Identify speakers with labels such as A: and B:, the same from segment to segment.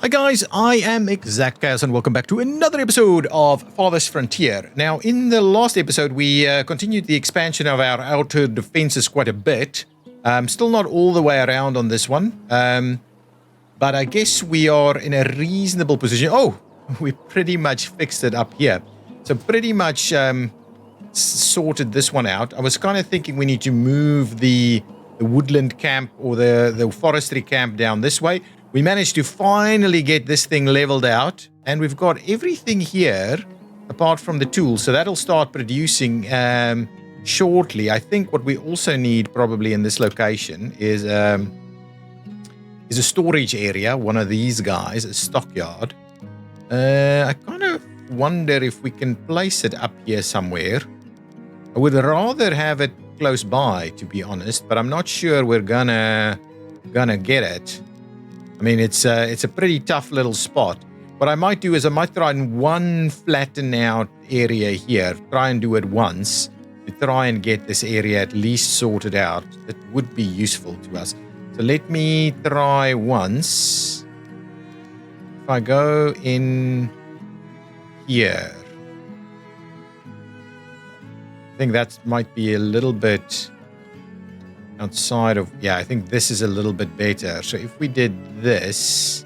A: Hi guys, I am ExactChaos and welcome back to another episode of Farthest Frontier. Now, in the last episode, we continued the expansion of our outer defenses quite a bit. Still not all the way around on this one, but I guess we are in a reasonable position. Oh, we pretty much fixed it up here. So pretty much sorted this one out. I was kind of thinking we need to move the woodland camp or the forestry camp down this way. We managed to finally get this thing leveled out, and we've got everything here apart from the tools, so that'll start producing shortly. I think what we also need probably in this location is a storage area, one of these guys, a stockyard. I kind of wonder if we can place it up here somewhere. I would rather have it close by, to be honest, but I'm not sure we're gonna get it. I mean, it's a pretty tough little spot. What I might do is I might try and one flatten out area here, try and do it once, to try and get this area at least sorted out. It would be useful to us. So let me try once. If I go in here, I think that might be a little bit outside of, yeah, I think this is a little bit better. So if we did this,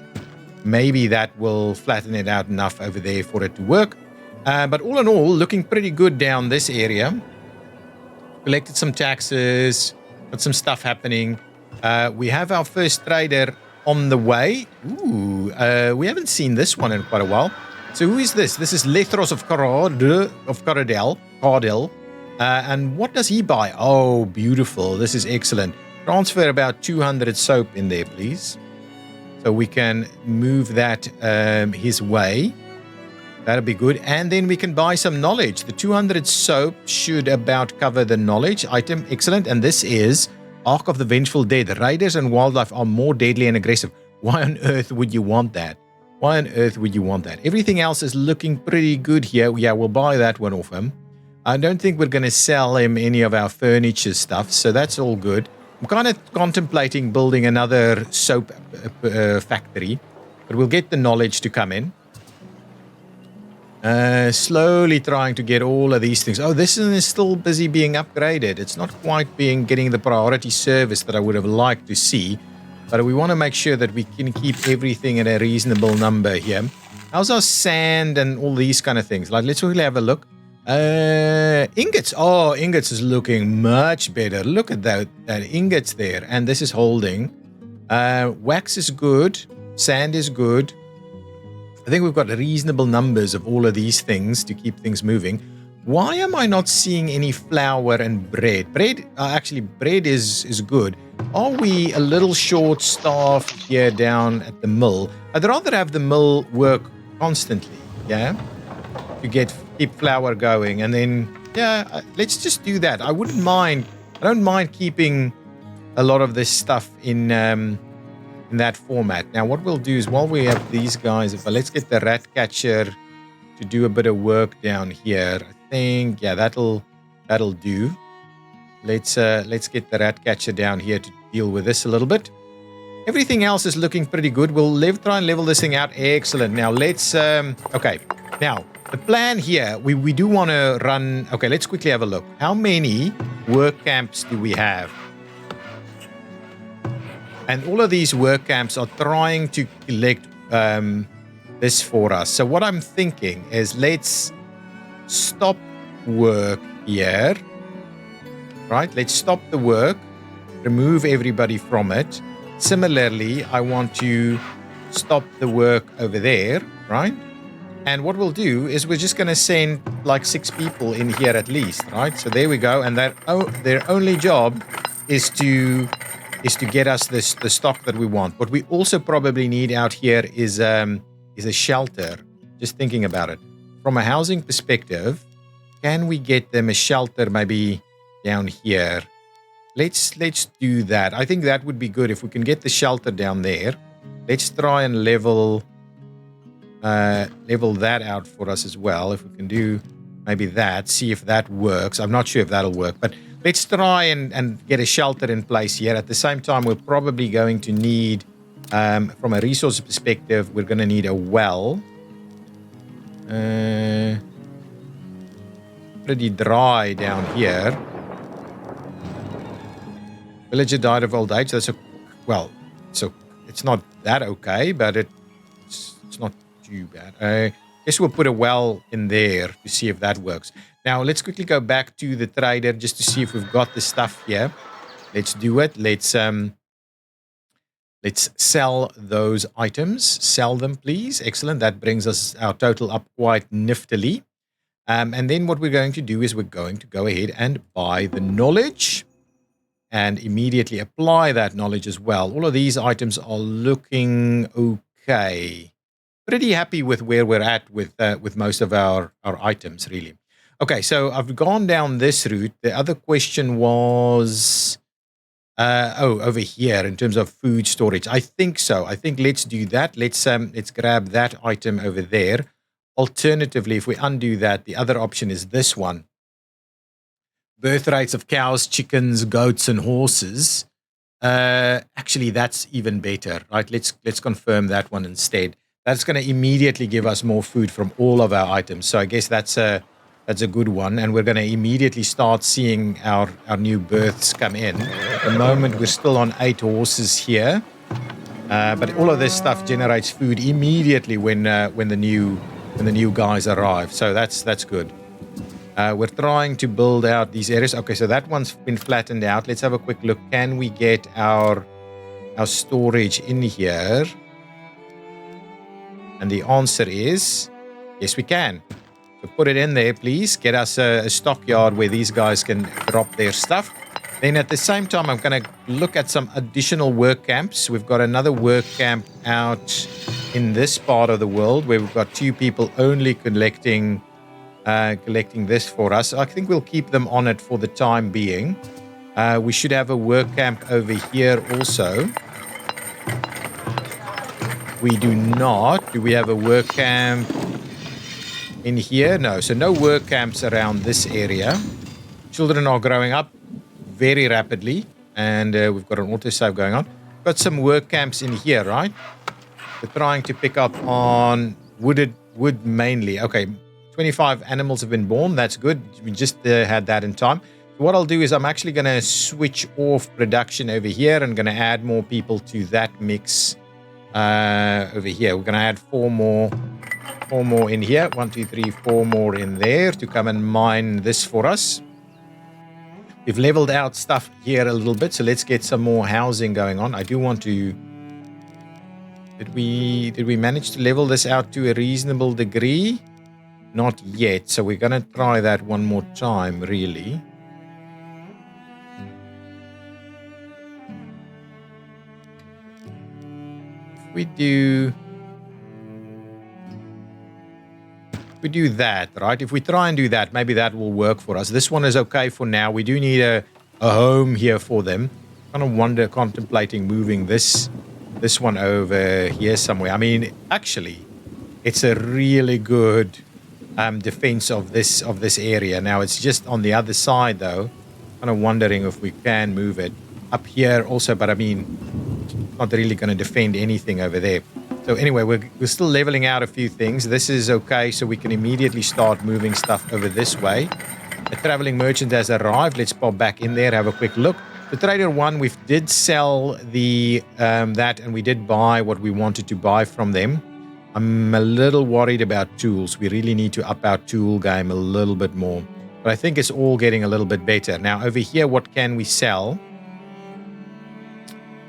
A: maybe that will flatten it out enough over there for it to work. But all in all, looking pretty good down this area. Collected some taxes, got some stuff happening. We have our first trader on the way. Ooh, we haven't seen this one in quite a while. So who is this? This is Lethros of Cardell. And what does he buy? Oh, beautiful. This is excellent. Transfer about 200 soap in there, please. So we can move that his way. That'll be good. And then we can buy some knowledge. The 200 soap should about cover the knowledge item. Excellent. And this is Ark of the Vengeful Dead. Raiders and wildlife are more deadly and aggressive. Why on earth would you want that? Why on earth would you want that? Everything else is looking pretty good here. Yeah, we'll buy that one off him. I don't think we're going to sell him any of our furniture stuff, so that's all good. I'm kind of contemplating building another soap factory, but we'll get the knowledge to come in. Slowly trying to get all of these things. Oh, this is still busy being upgraded. It's not quite getting the priority service that I would have liked to see, but we want to make sure that we can keep everything at a reasonable number here. How's our sand and all these kind of things? Like, let's really have a look. Ingots. Oh, ingots is looking much better. Look at that ingots there. And this is holding. Wax is good. Sand is good. I think we've got reasonable numbers of all of these things to keep things moving. Why am I not seeing any flour and bread? Bread is good. Are we a little short-staffed here down at the mill? I'd rather have the mill work constantly, yeah? To keep flour going, and then let's just do that. I don't mind keeping a lot of this stuff in that format. Now what we'll do is, while we have these guys, let's get the rat catcher to do a bit of work down here. I think that'll do. Let's get the rat catcher down here to deal with this a little bit. Everything else is looking pretty good. We'll try and level this thing out. Excellent. Now let's okay. Now the plan here, we do want to run. Okay, let's quickly have a look. How many work camps do we have? And all of these work camps are trying to collect this for us. So what I'm thinking is, let's stop work here. Right? Let's stop the work. Remove everybody from it. Similarly, I want to stop the work over there. Right? And what we'll do is we're just going to send like 6 people in here at least, right? So there we go. And their only job is to get us the stock that we want. What we also probably need out here is a shelter. Just thinking about it. From a housing perspective, can we get them a shelter maybe down here? Let's do that. I think that would be good if we can get the shelter down there. Let's try and level that out for us as well. If we can do maybe that, see if that works. I'm not sure if that'll work, but let's try and get a shelter in place here. At the same time, we're probably going to need From a resource perspective, we're going to need a well. Pretty dry down here. Villager died of old age. That's a well. So it's not that okay, but it's not too bad. I guess we'll put a well in there to see if that works. Now let's quickly go back to the trader just to see if we've got the stuff here. Let's do it. Let's sell those items. Sell them, please. Excellent. That brings us our total up quite niftily. And then what we're going to do is we're going to go ahead and buy the knowledge and immediately apply that knowledge as well. All of these items are looking okay. Pretty happy with where we're at with most of our items, really. Okay, so I've gone down this route. The other question was, over here in terms of food storage. I think so. I think let's do that. Let's grab that item over there. Alternatively, if we undo that, the other option is this one. Birth rates of cows, chickens, goats, and horses. Actually, that's even better, right? Let's confirm that one instead. That's going to immediately give us more food from all of our items. So I guess that's a good one, and we're going to immediately start seeing our new births come in. At the moment, we're still on 8 horses here, but all of this stuff generates food immediately when the new guys arrive. So that's good. We're trying to build out these areas. Okay, so that one's been flattened out. Let's have a quick look. Can we get our storage in here? And the answer is yes, we can. So put it in there, please. Get us a stockyard where these guys can drop their stuff. Then at the same time, I'm going to look at some additional work camps. We've got another work camp out in this part of the world where we've got 2 people only collecting this for us. I think we'll keep them on it for the time being. We should have a work camp over here also. We do not. Do we have a work camp in here? No. So no work camps around this area. Children are growing up very rapidly, and we've got an autosave going on. Got some work camps in here, right? We're trying to pick up on wood mainly. Okay, 25 animals have been born. That's good. We just had that in time. So what I'll do is I'm actually going to switch off production over here and going to add more people to that mix over here. We're going to add 4 more in here. 1, 2, 3, 4 more in there to come and mine this for us. We've leveled out stuff here a little bit, so let's get some more housing going on. I do want to... Did we manage to level this out to a reasonable degree? Not yet, so we're going to try that one more time, really. If we do that, right? If we try and do that, maybe that will work for us. This one is okay for now. We do need a home here for them. Kind of contemplating moving this one over here somewhere. I mean, actually, it's a really good defense of this area. Now, it's just on the other side, though. Kind of wondering if we can move it up here also, but I mean, it's not really going to defend anything over there. So anyway, we're still leveling out a few things. This is okay, so we can immediately start moving stuff over this way. A traveling merchant has arrived. Let's pop back in there, have a quick look. The trader 1, we did sell the that, and we did buy what we wanted to buy from them. I'm a little worried about tools. We really need to up our tool game a little bit more. But I think it's all getting a little bit better. Now, over here, what can we sell?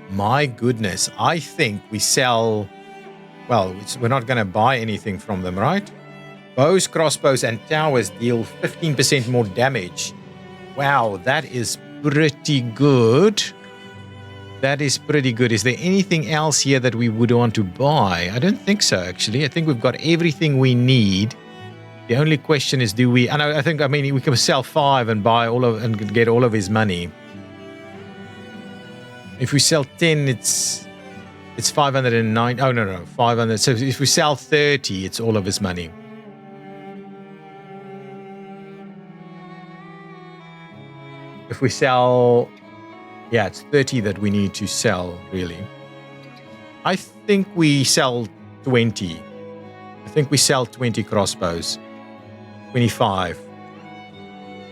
A: My goodness, I think we sell... Well, we're not going to buy anything from them, right? Bows, crossbows, and towers deal 15% more damage. Wow, that is pretty good. That is pretty good. Is there anything else here that we would want to buy? I don't think so, actually. I think we've got everything we need. The only question is, do we... And I mean, we can sell 5 and buy and get all of his money. If we sell 10, it's 509. Oh, no, 500. So if we sell 30, it's all of his money. If we sell... Yeah, it's 30 that we need to sell, really. I think we sell 20. I think we sell 20 crossbows. 25.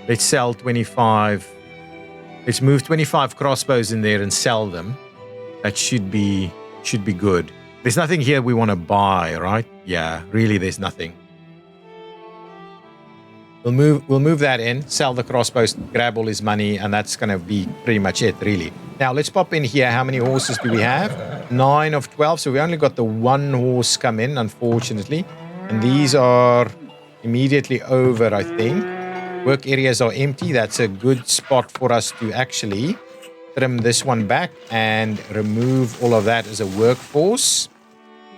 A: Let's sell 25. Let's move 25 crossbows in there and sell them. That should be good. There's nothing here we want to buy, right? Yeah, really there's nothing. We'll move that in, sell the crossbows, grab all his money, and that's going to be pretty much it, really. Now, let's pop in here. How many horses do we have? 9 of 12. So we only got the 1 horse come in, unfortunately. And these are immediately over, I think. Work areas are empty. That's a good spot for us to actually trim this one back and remove all of that as a workforce.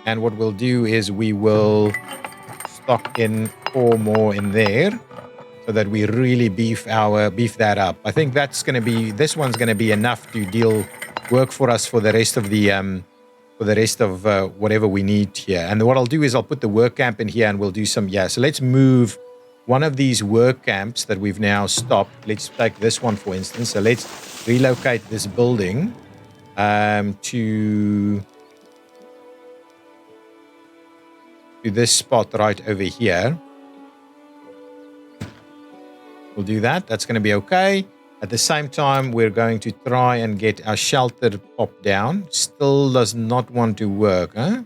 A: And what we'll do is we will stock in 4 more in there, so that we really beef that up. I think that's going to be, this one's going to be enough to work for us for the rest of the whatever we need here. And what I'll do is I'll put the work camp in here and we'll do some, so let's move one of these work camps that we've now stopped. Let's take this one, for instance. So let's relocate this building to this spot right over here. We'll do that. That's going to be okay. At the same time, we're going to try and get our shelter popped down. Still does not want to work, huh?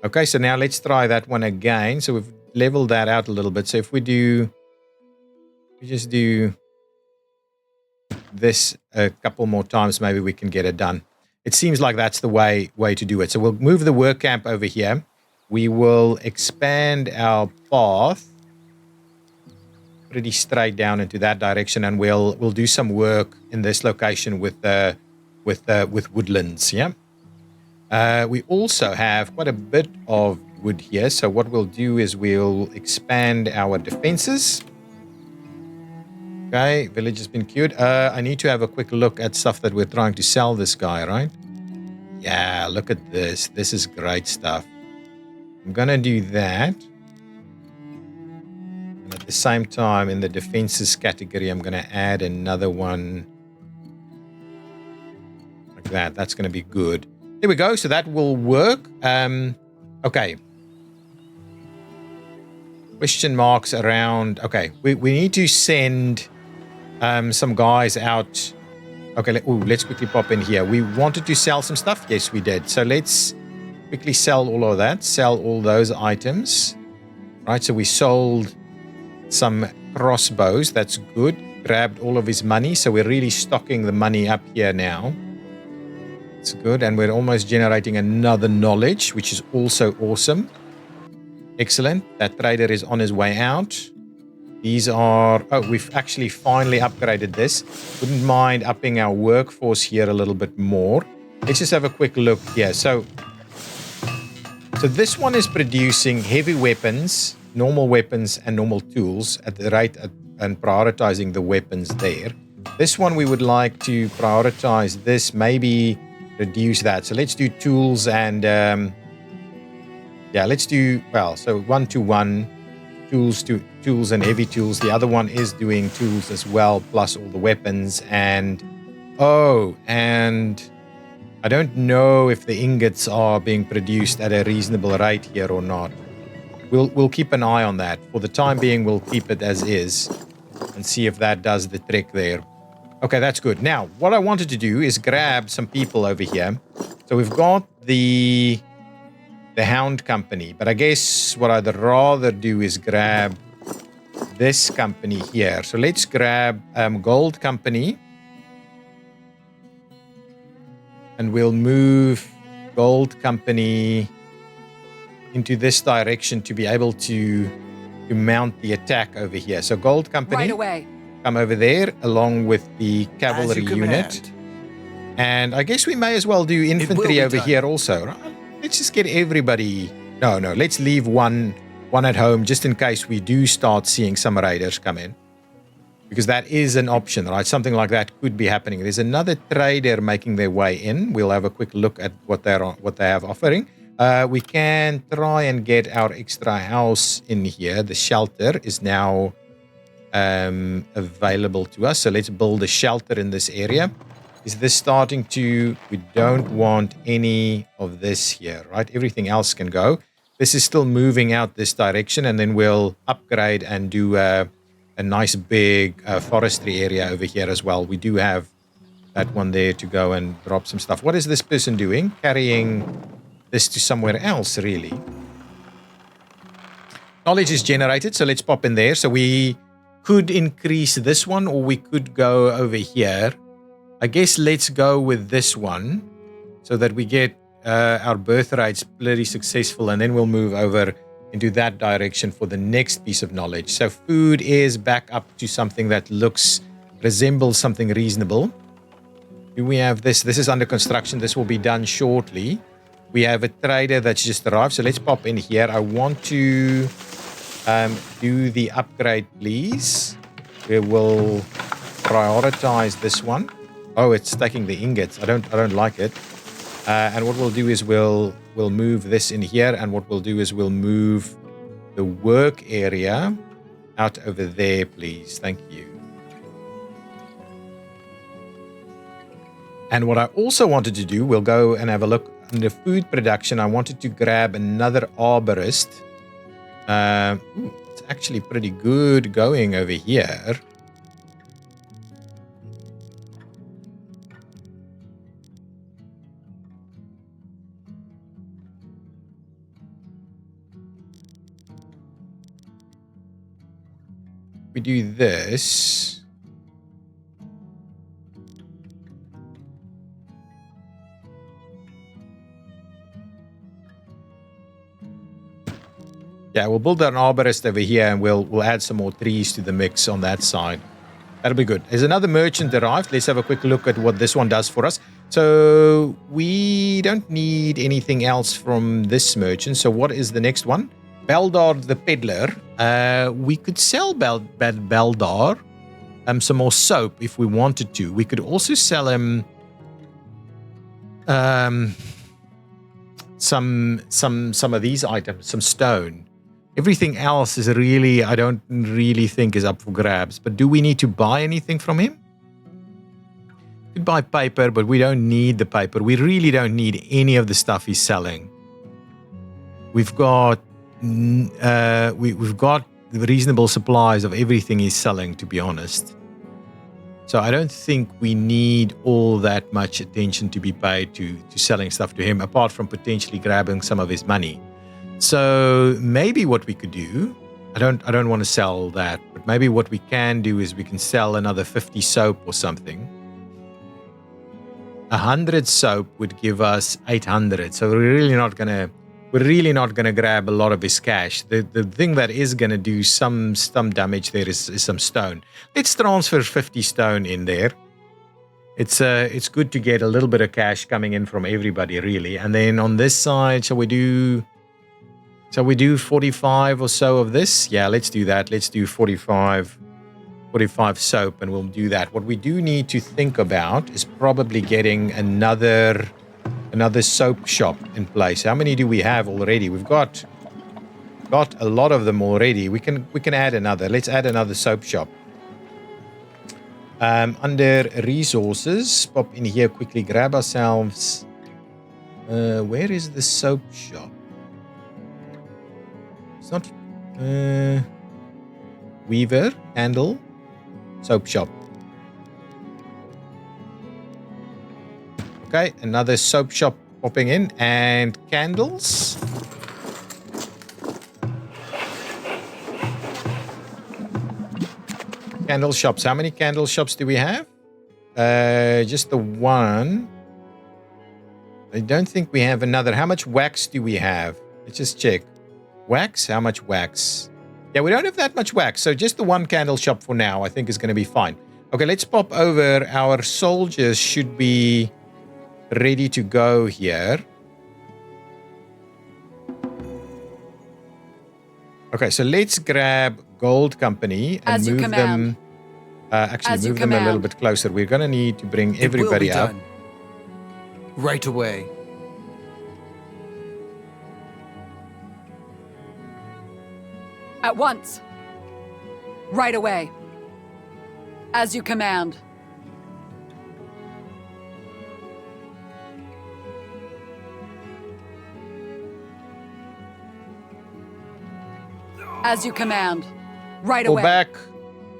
A: Okay, so now let's try that one again. So we've leveled that out a little bit. So if we just do this a couple more times, maybe we can get it done. It seems like that's the way to do it. So we'll move the work camp over here. We will expand our path pretty straight down into that direction, and we'll do some work in this location with woodlands. Yeah. We also have quite a bit of wood here. So what we'll do is we'll expand our defenses. Okay, village has been queued. I need to have a quick look at stuff that we're trying to sell this guy, right? Yeah, look at this. This is great stuff. I'm going to do that. And at the same time, in the defenses category, I'm going to add another one like that. That's going to be good. There we go. So that will work. Okay. Question marks around. Okay, we need to send some guys out. Okay, let's quickly pop in here. We wanted to sell some stuff. Yes, we did. So let's quickly sell all of that. Sell all those items. Right, so we sold some crossbows. That's good. Grabbed all of his money. So we're really stocking the money up here now. It's good. And we're almost generating another knowledge, which is also awesome. Excellent. That trader is on his way out. These are... Oh, we've actually finally upgraded this. Wouldn't mind upping our workforce here a little bit more. Let's just have a quick look here. So this one is producing heavy weapons, normal weapons, and normal tools at the rate and prioritizing the weapons there. This one we would like to prioritize this, maybe reduce that. So let's do tools and... let's do, so 1-to-1, tools to tools and heavy tools. The other one is doing tools as well, plus all the weapons. And I don't know if the ingots are being produced at a reasonable rate here or not. We'll keep an eye on that. For the time being, we'll keep it as is and see if that does the trick there. Okay, that's good. Now, what I wanted to do is grab some people over here. So we've got the Hound Company, but I guess what I'd rather do is grab this company here. So let's grab Gold Company, and we'll move Gold Company into this direction to be able to mount the attack over here. So Gold Company,
B: right away.
A: Come over there along with the cavalry unit. And I guess we may as well do infantry over here also, right? Let's just get everybody... No, let's leave one at home just in case we do start seeing some raiders come in. Because that is an option, right? Something like that could be happening. There's another trader making their way in. We'll have a quick look at what they have offering. We can try and get our extra house in here. The shelter is now available to us. So let's build a shelter in this area. is this starting to, we don't want any of this here, right? Everything else can go. This is still moving out this direction, and then we'll upgrade and do a nice big forestry area over here as well. We do have that one there to go and drop some stuff. What is this person doing? Carrying this to somewhere else, really. Knowledge is generated, so let's pop in there. So we could increase this one, or we could go over here. I guess let's go with this one so that we get our birth rates pretty successful, and then we'll move over into that direction for the next piece of knowledge. So food is back up to something that resembles something reasonable. Do we have this? This is under construction. This will be done shortly. We have a trader that's just arrived, so let's pop in here. I want to do the upgrade, please. We will prioritize this one. Oh, it's taking the ingots. I don't like it. And what we'll do is we'll move this in here, and what we'll do is we'll move the work area out over there, please. Thank you. And what I also wanted to do, we'll go and have a look under food production. I wanted to grab another arborist. It's actually pretty good going over here. We do this. Yeah, we'll build an arborist over here, and we'll add some more trees to the mix on that side. That'll be good. There's another merchant arrived. Let's have a quick look at what this one does for us. So we don't need anything else from this merchant. So what is the next one? Beldar the peddler. We could sell Beldar some more soap if we wanted to. We could also sell him some of these items, some stone. Everything else is really, I don't really think is up for grabs. But do we need to buy anything from him? We could buy paper, but we don't need the paper. We really don't need any of the stuff he's selling. We've got we've got reasonable supplies of everything he's selling, to be honest. So I don't think we need all that much attention to be paid to selling stuff to him, apart from potentially grabbing some of his money. So maybe what we could do, I don't want to sell that, but maybe what we can do is we can sell another 50 soap or something. 100 soap would give us 800. So we're really not gonna grab a lot of his cash. The thing that is gonna do some damage there is some stone. Let's transfer 50 stone in there. It's good to get a little bit of cash coming in from everybody, really. And then on this side, shall we do 45 or so of this? Yeah, let's do that. Let's do 45 soap, and we'll do that. What we do need to think about is probably getting another soap shop in place. How many do we have already? We've got a lot of them already. We can add another. Let's add another soap shop. Under resources, pop in here quickly, grab ourselves. Where is the soap shop? It's not Weaver, Candle, Soap Shop. Okay, another soap shop popping in, and candles. Candle shops. How many candle shops do we have? Just the one. I don't think we have another. How much wax do we have? Let's just check. Wax? How much wax? Yeah, we don't have that much wax, so just the one candle shop for now I think is going to be fine. Okay, let's pop over. Our soldiers should be ready to go here. Okay, so let's grab Gold Company and move them. Actually, move them a little bit closer. We're going to need to bring everybody up.
B: Right away.
C: At once. Right away. As you command. As you command. Right
A: Fall
C: away.
A: back.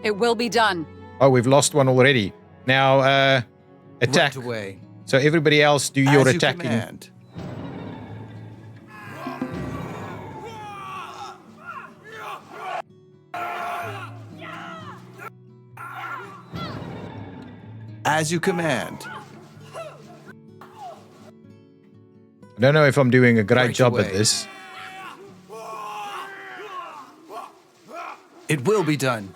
C: It will be done.
A: Oh, we've lost one already. Now, attack.
B: Right away.
A: So everybody else do your
B: As you
A: attacking.
B: command. As you command.
A: I don't know if I'm doing a great
B: Right
A: job at
B: away.
A: this.
B: It will be done.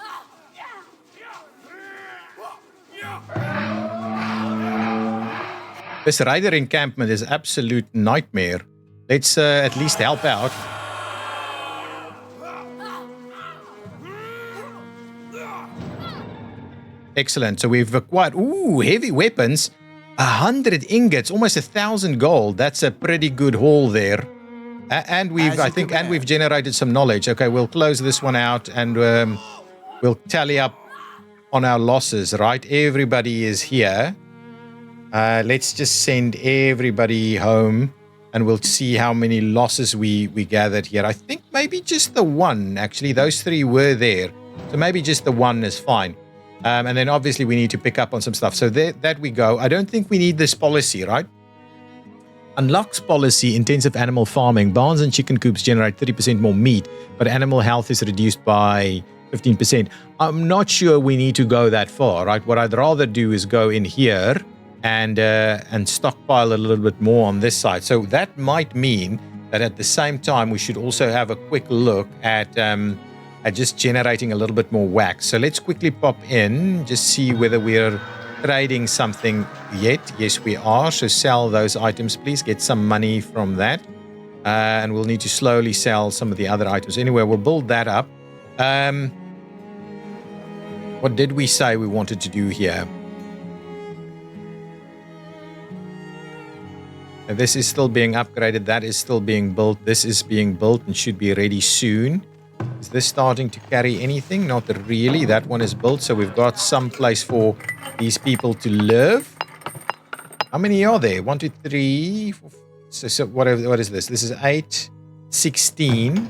A: This raider encampment is absolute nightmare. Let's at least help out. Excellent. So we've acquired, heavy weapons. 100 ingots, almost 1,000 gold. That's a pretty good haul there. And we've generated some knowledge. Okay, we'll close this one out and we'll tally up on our losses, right? Everybody is here. Let's just send everybody home and we'll see how many losses we gathered here. I think maybe just the one, actually. Those 3 were there. So maybe just the one is fine. And then obviously we need to pick up on some stuff. So that we go. I don't think we need this policy, right? Unlocks policy, intensive animal farming. Barns and chicken coops generate 30% more meat, but animal health is reduced by 15%. I'm not sure we need to go that far, right? What I'd rather do is go in here and stockpile a little bit more on this side. So that might mean that at the same time we should also have a quick look at just generating a little bit more wax. So let's quickly pop in, just see whether we're trading something yet. Yes, we are. So sell those items, please. Get some money from that. And we'll need to slowly sell some of the other items. Anyway, we'll build that up. What did we say we wanted to do here? Now, this is still being upgraded. That is still being built. This is being built and should be ready soon. Is this starting to carry anything? Not really. That one is built, so we've got some place for these people to live. How many are there? 1, 2, 3, 4, so what is this? This is 8, 16.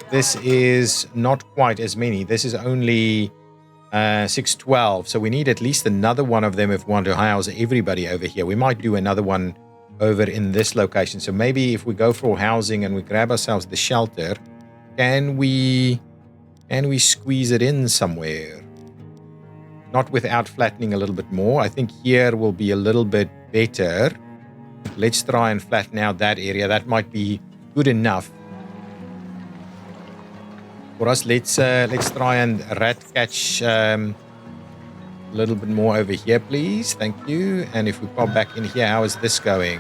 A: This is not quite as many. This is only 6, 12. So we need at least another one of them if we want to house everybody over here. We might do another one over in this location. So maybe if we go for housing and we grab ourselves the shelter, can we squeeze it in somewhere? Not without flattening a little bit more. I think here will be a little bit better. Let's try and flatten out that area. That might be good enough for us. Let's try and rat catch a little bit more over here, please. Thank you. And if we pop back in here, how is this going?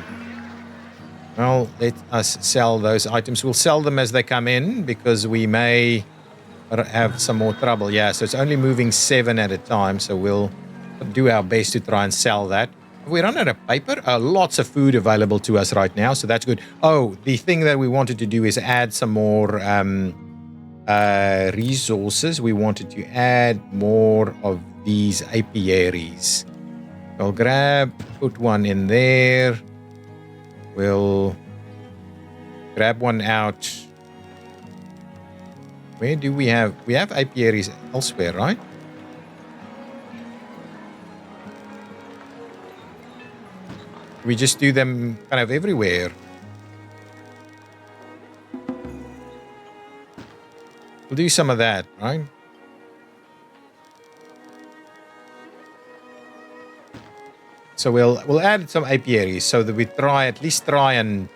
A: Well, let us sell those items. We'll sell them as they come in because we may have some more trouble. Yeah, so it's only moving 7 at a time. So we'll do our best to try and sell that. Have we run out of paper? Lots of food available to us right now. So that's good. Oh, the thing that we wanted to do is add some more resources. We wanted to add more of these apiaries. I'll put one in there. We'll grab one out. Where do we have apiaries elsewhere, right? We just do them kind of everywhere. We'll do some of that, right? So we'll add some apiaries so that we at least try and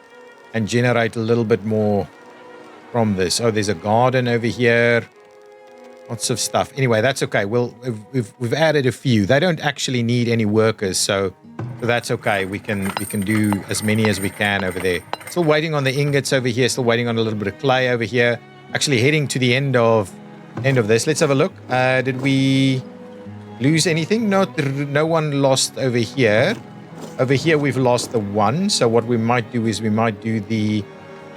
A: generate a little bit more from this. Oh, there's a garden over here. Lots of stuff. Anyway, that's okay. We've added a few. They don't actually need any workers, so that's okay. We can do as many as we can over there. Still waiting on the ingots over here. Still waiting on a little bit of clay over here. Actually heading to the end of this. Let's have a look. Did we lose anything? No one lost over here. Over here we've lost the one. So what we might do is we might do the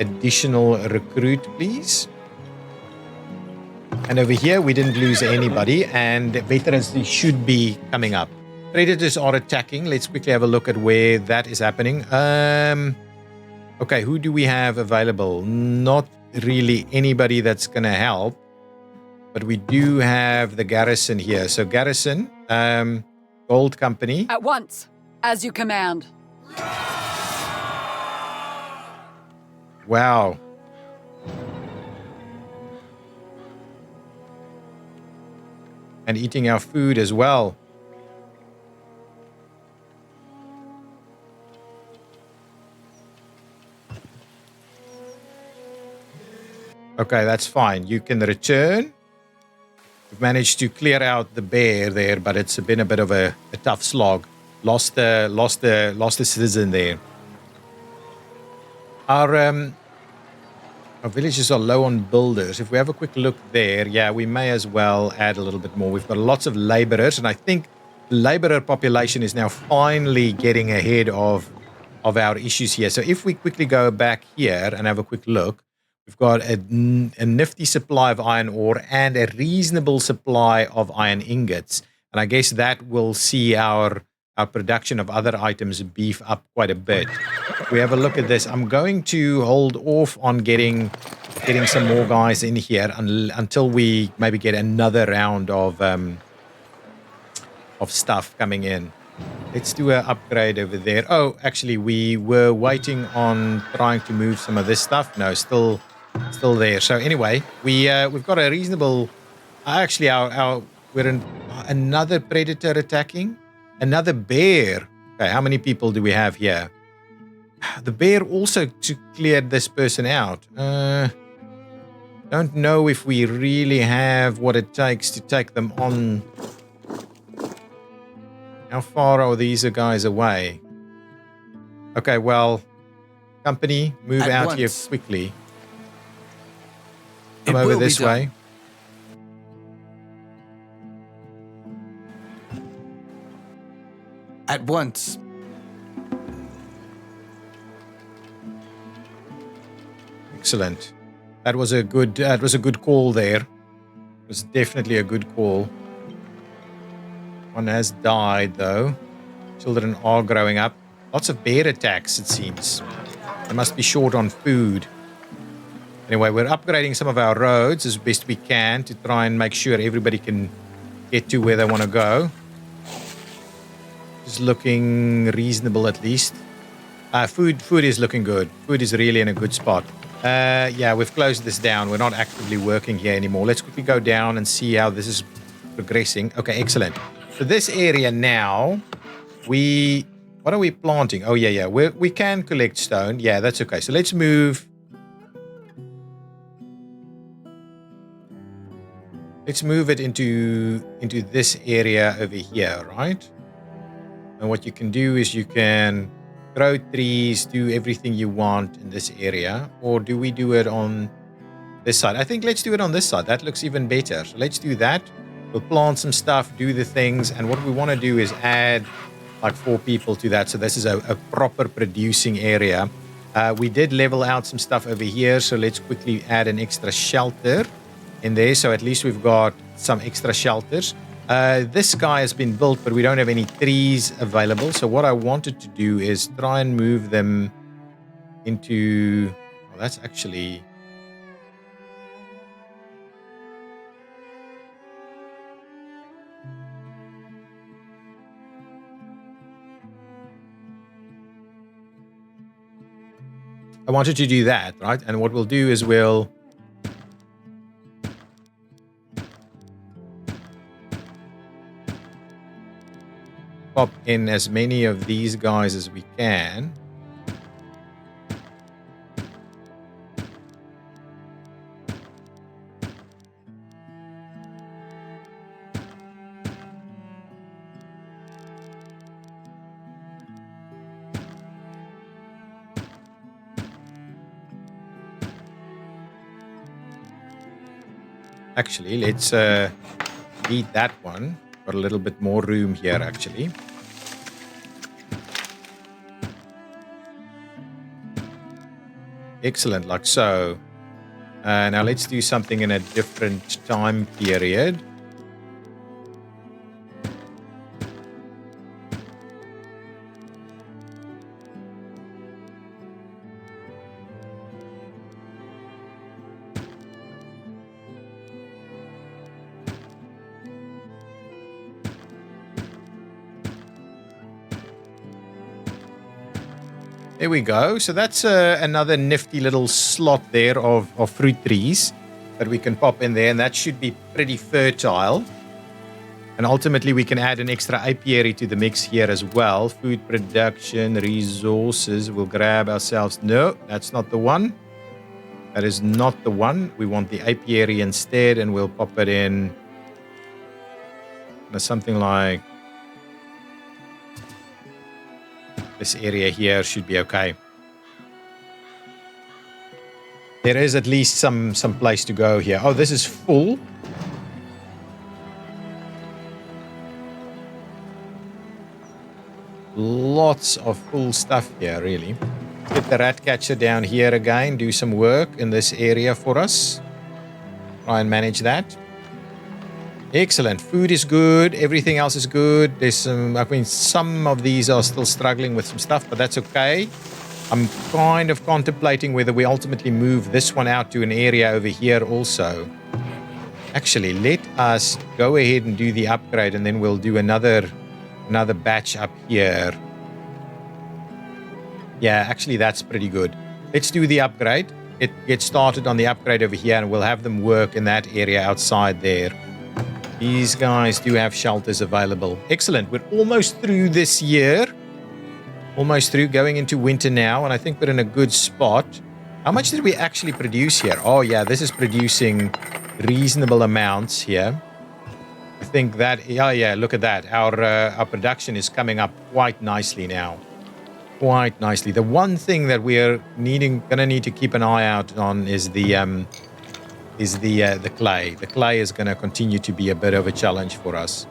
A: additional recruit, please. And over here we didn't lose anybody, and veterans should be coming up. Predators are attacking. Let's quickly have a look at where that is happening. Okay, who do we have available? Not really anybody that's gonna help. but we do have the garrison here. So garrison, gold company.
C: At once, as you command.
A: Wow. And eating our food as well. Okay, that's fine. You can return. We've managed to clear out the bear there, but it's been a bit of a tough slog. Lost the citizen there. Our villages are low on builders. If we have a quick look there, yeah, we may as well add a little bit more. We've got lots of laborers, and I think the laborer population is now finally getting ahead of our issues here. So if we quickly go back here and have a quick look, we've got a nifty supply of iron ore and a reasonable supply of iron ingots. And I guess that will see our production of other items beef up quite a bit. We have a look at this. I'm going to hold off on getting some more guys in here until we maybe get another round of stuff coming in. Let's do an upgrade over there. Oh, actually, we were waiting on trying to move some of this stuff. No, still there. So anyway, we've got a reasonable. Actually, we're in another predator attacking. Another bear. Okay, how many people do we have here? The bear also cleared this person out. Don't know if we really have what it takes to take them on. How far are these guys away? Okay, well, company, move out here quickly. Come over this way.
B: At once.
A: Excellent. That was a good call there. It was definitely a good call. One has died though. Children are growing up. Lots of bear attacks, it seems. They must be short on food. Anyway, we're upgrading some of our roads as best we can to try and make sure everybody can get to where they want to go. It's looking reasonable at least. Food is looking good. Food is really in a good spot. Yeah, we've closed this down. We're not actively working here anymore. Let's quickly go down and see how this is progressing. Okay, excellent. So this area now, what are we planting? Oh, yeah. We can collect stone. Yeah, that's okay. So let's move. Let's move it into this area over here, right? And what you can do is you can grow trees, do everything you want in this area. Or do we do it on this side? I think let's do it on this side. That looks even better. So let's do that. We'll plant some stuff, do the things. And what we want to do is add like 4 people to that. So this is a proper producing area. We did level out some stuff over here. So let's quickly add an extra shelter in there. So at least we've got some extra shelters. This guy has been built, but we don't have any trees available. So what I wanted to do is try and move them into... Oh, that's actually... I wanted to do that, right? And what we'll do is we'll... pop in as many of these guys as we can. Actually, let's beat that one. Got a little bit more room here, actually. Excellent, like so. Now let's do something in a different time period. There we go. So that's another nifty little slot there of fruit trees that we can pop in there, and that should be pretty fertile. And ultimately, we can add an extra apiary to the mix here as well. Food production, resources. We'll grab ourselves. No, that's not the one. That is not the one. We want the apiary instead, and we'll pop it in something like this area here should be okay. There is at least some place to go here. Oh, this is full. Lots of full stuff here, really. Get the rat catcher down here again. Do some work in this area for us. Try and manage that. Excellent. Food is good. Everything else is good. There's some of these are still struggling with some stuff, but that's okay. I'm kind of contemplating whether we ultimately move this one out to an area over here also. Actually, let us go ahead and do the upgrade, and then we'll do another batch up here. Yeah, actually, that's pretty good. Let's do the upgrade. Get started on the upgrade over here, and we'll have them work in that area outside there. These guys do have shelters available. Excellent. We're almost through this year. Almost through, going into winter now, and I think we're in a good spot. How much did we actually produce here? Oh, yeah, this is producing reasonable amounts here. I think that, yeah, look at that. Our production is coming up quite nicely now. Quite nicely. The one thing that we're gonna need to keep an eye out on is the clay. The clay is gonna continue to be a bit of a challenge for us.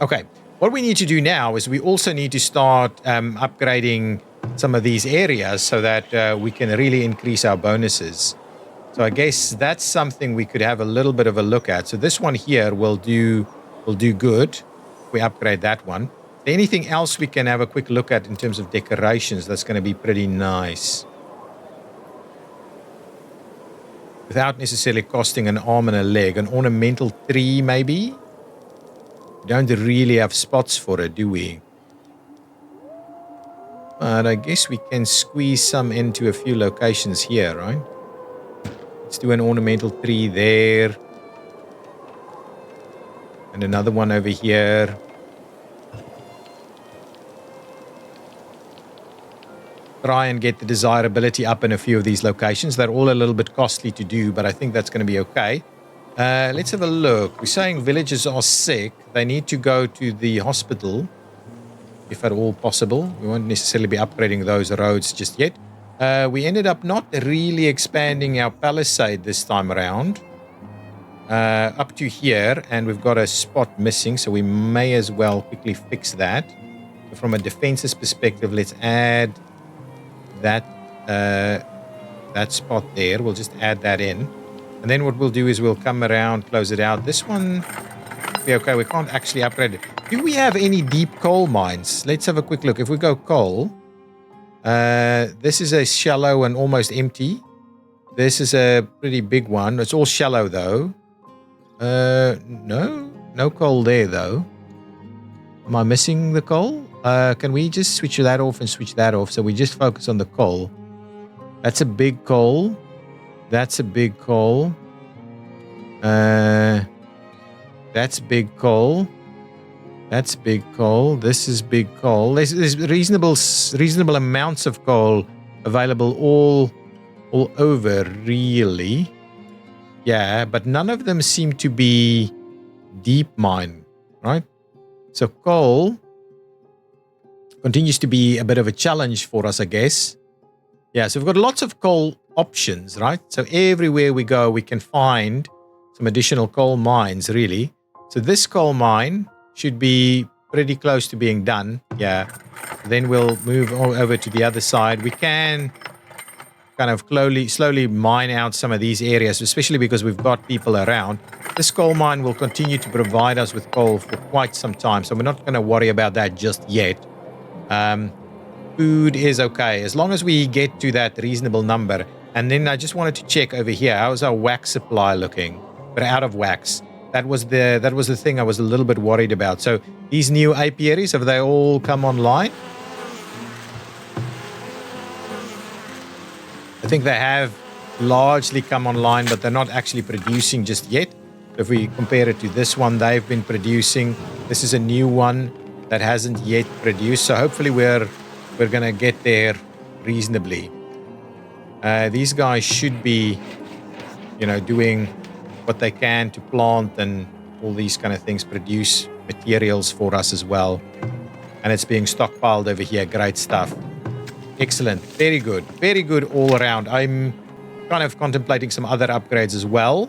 A: Okay. What we need to do now is we also need to start upgrading some of these areas so that we can really increase our bonuses. So I guess that's something we could have a little bit of a look at. So this one here will do good. We upgrade that one. Anything else we can have a quick look at in terms of decorations that's going to be pretty nice. Without necessarily costing an arm and a leg. An ornamental tree maybe? We don't really have spots for it, do we? But I guess we can squeeze some into a few locations here, right? Let's do an ornamental tree there. And another one over here. Try and get the desirability up in a few of these locations. They're all a little bit costly to do, but I think that's going to be okay. Let's have a look. We're saying villagers are sick. They need to go to the hospital, if at all possible. We won't necessarily be upgrading those roads just yet. We ended up not really expanding our palisade this time around. Up to here, and we've got a spot missing, so we may as well quickly fix that. So from a defenses perspective, let's add that spot there. We'll just add that in. And then what we'll do is we'll come around, close it out. This one, okay, we can't actually upgrade it. Do we have any deep coal mines? Let's have a quick look. If we go coal, this is a shallow and almost empty. This is a pretty big one. It's all shallow though. No coal there though. Am I missing the coal? Can we just switch that off and switch that off? So we just focus on the coal. That's a big coal. That's a big coal. That's big coal. That's big coal. This is big coal. There's reasonable amounts of coal available all over, really. Yeah, but none of them seem to be deep mine, right? So coal continues to be a bit of a challenge for us, I guess. Yeah, so we've got lots of coal options, right? So everywhere we go, we can find some additional coal mines, really. So this coal mine should be pretty close to being done. Yeah. Then we'll move over to the other side. We can kind of slowly mine out some of these areas, especially because we've got people around. This coal mine will continue to provide us with coal for quite some time, so we're not going to worry about that just yet. Food is okay as long as we get to that reasonable number. And then I just wanted to check over here. How's our wax supply looking? We're out of wax. That was the thing I was a little bit worried about. So these new apiaries, have they all come online? think they have largely come online, but they're not actually producing just yet. If we compare it to this one, they've been producing. This is a new one that hasn't yet produced. So hopefully we're going to get there reasonably. These guys should be, doing what they can to plant and all these kind of things, produce materials for us as well. And it's being stockpiled over here. Great stuff. Excellent. Very good. Very good all around. I'm kind of contemplating some other upgrades as well.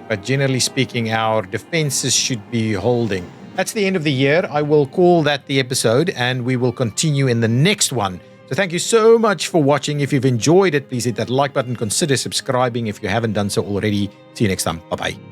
A: But generally speaking, our defenses should be holding. That's the end of the year. I will call that the episode, and we will continue in the next one. So thank you so much for watching. If you've enjoyed it, please hit that like button. Consider subscribing if you haven't done so already. See you next time. Bye-bye.